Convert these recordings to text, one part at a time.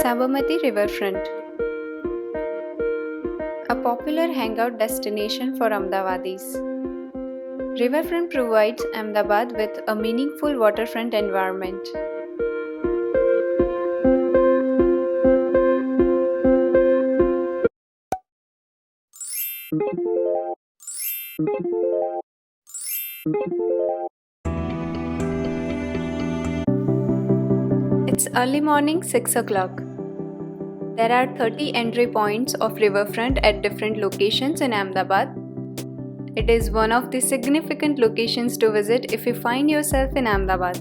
Sabarmati Riverfront, a popular hangout destination for Ahmedabadis. Riverfront provides Ahmedabad with a meaningful waterfront environment. It's early morning 6 o'clock. There are 30 entry points of riverfront at different locations in Ahmedabad. It is one of the significant locations to visit if you find yourself in Ahmedabad.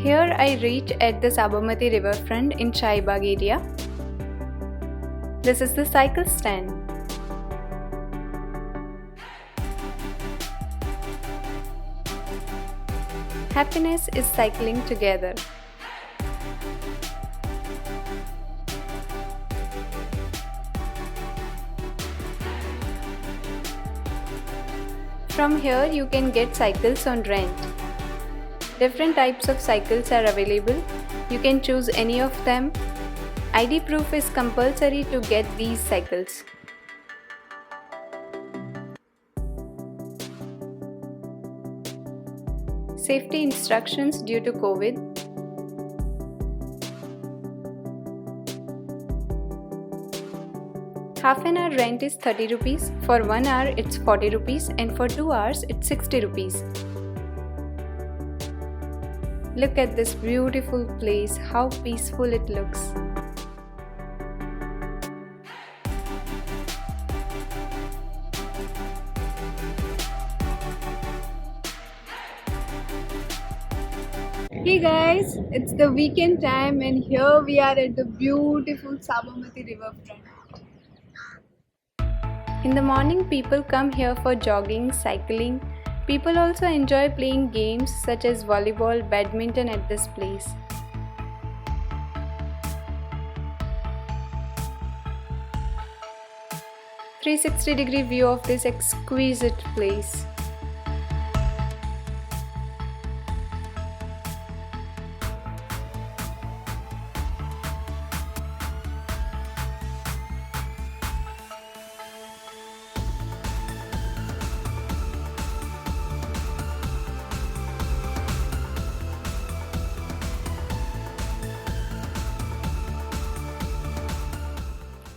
Here I reach at the Sabarmati riverfront in Shahibag area. This is the cycle stand. Happiness is cycling together. From here you can get cycles on rent. Different types of cycles are available. You can choose any of them. ID proof is compulsory to get these cycles. Safety instructions due to COVID. Half an hour rent is 30 rupees, for 1 hour it's 40 rupees and for 2 hours it's 60 rupees. Look at this beautiful place, how peaceful it looks. Hey guys, it's the weekend time and here we are at the beautiful Sabarmati riverfront. In the morning people come here for jogging, cycling. People also enjoy playing games such as volleyball, badminton at this place. "360-degree view of this exquisite place.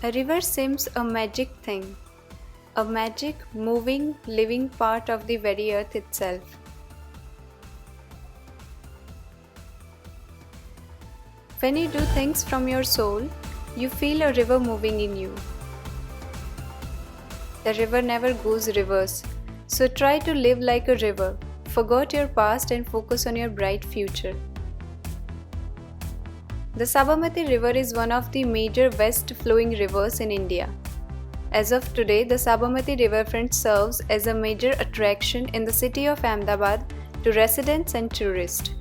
A river seems a magic thing, a magic, moving, living part of the very earth itself. When you do things from your soul, you feel a river moving in you. The river never goes reverse, so try to live like a river, forget your past and focus on your bright future. The Sabarmati River is one of the major west-flowing rivers in India. As of today, the Sabarmati riverfront serves as a major attraction in the city of Ahmedabad to residents and tourists.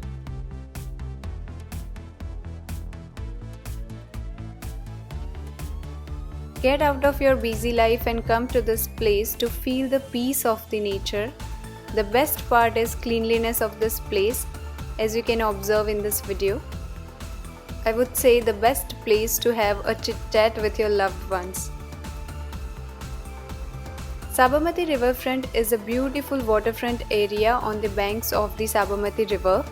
Get out of your busy life and come to this place to feel the peace of the nature. The best part is cleanliness of this place, as you can observe in this video. I would say the best place to have a chit-chat with your loved ones. Sabarmati riverfront is a beautiful waterfront area on the banks of the Sabarmati river.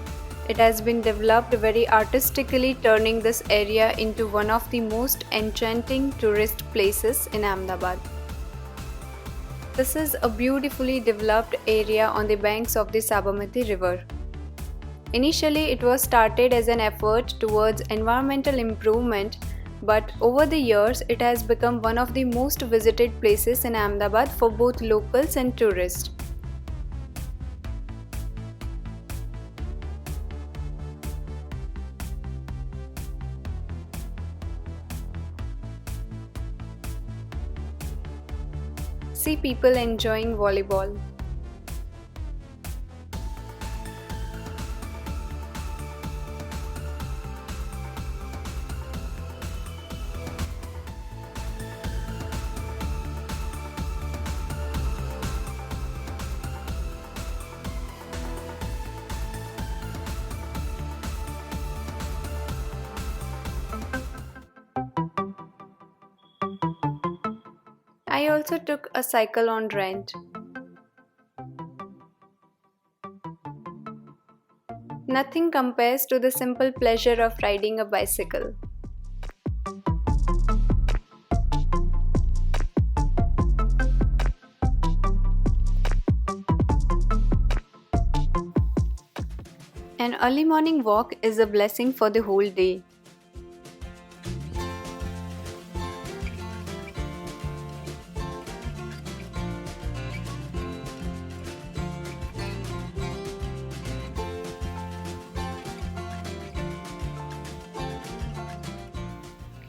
It has been developed very artistically, turning this area into one of the most enchanting tourist places in Ahmedabad. This is a beautifully developed area on the banks of the Sabarmati river. Initially, it was started as an effort towards environmental improvement, but over the years, it has become one of the most visited places in Ahmedabad for both locals and tourists. See people enjoying volleyball. I also took a cycle on rent. Nothing compares to the simple pleasure of riding a bicycle. An early morning walk is a blessing for the whole day.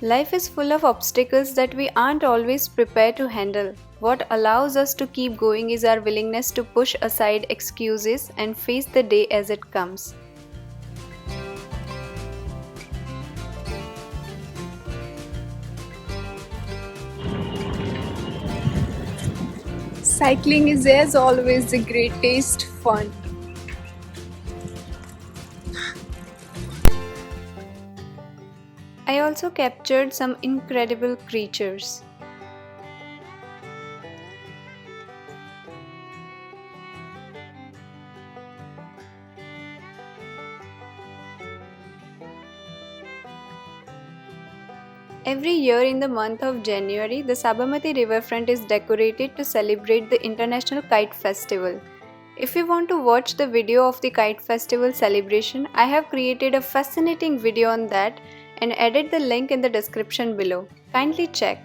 Life is full of obstacles that we aren't always prepared to handle. What allows us to keep going is our willingness to push aside excuses and face the day as it comes. Cycling is as always the greatest fun. I also captured some incredible creatures. Every year in the month of January, the Sabarmati riverfront is decorated to celebrate the International Kite Festival. If you want to watch the video of the Kite Festival celebration, I have created a fascinating video on that and added the link in the description below. Kindly check.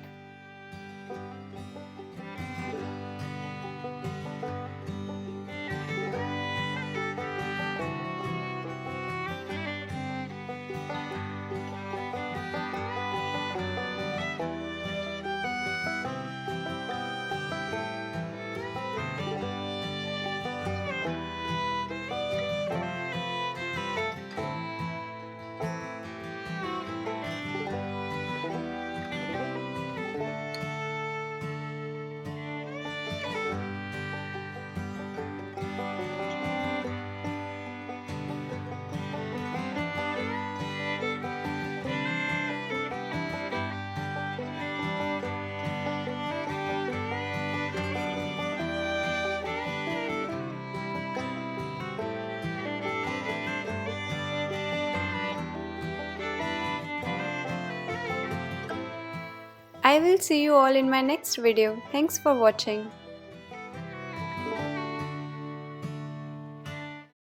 I will see you all in my next video. Thanks for watching.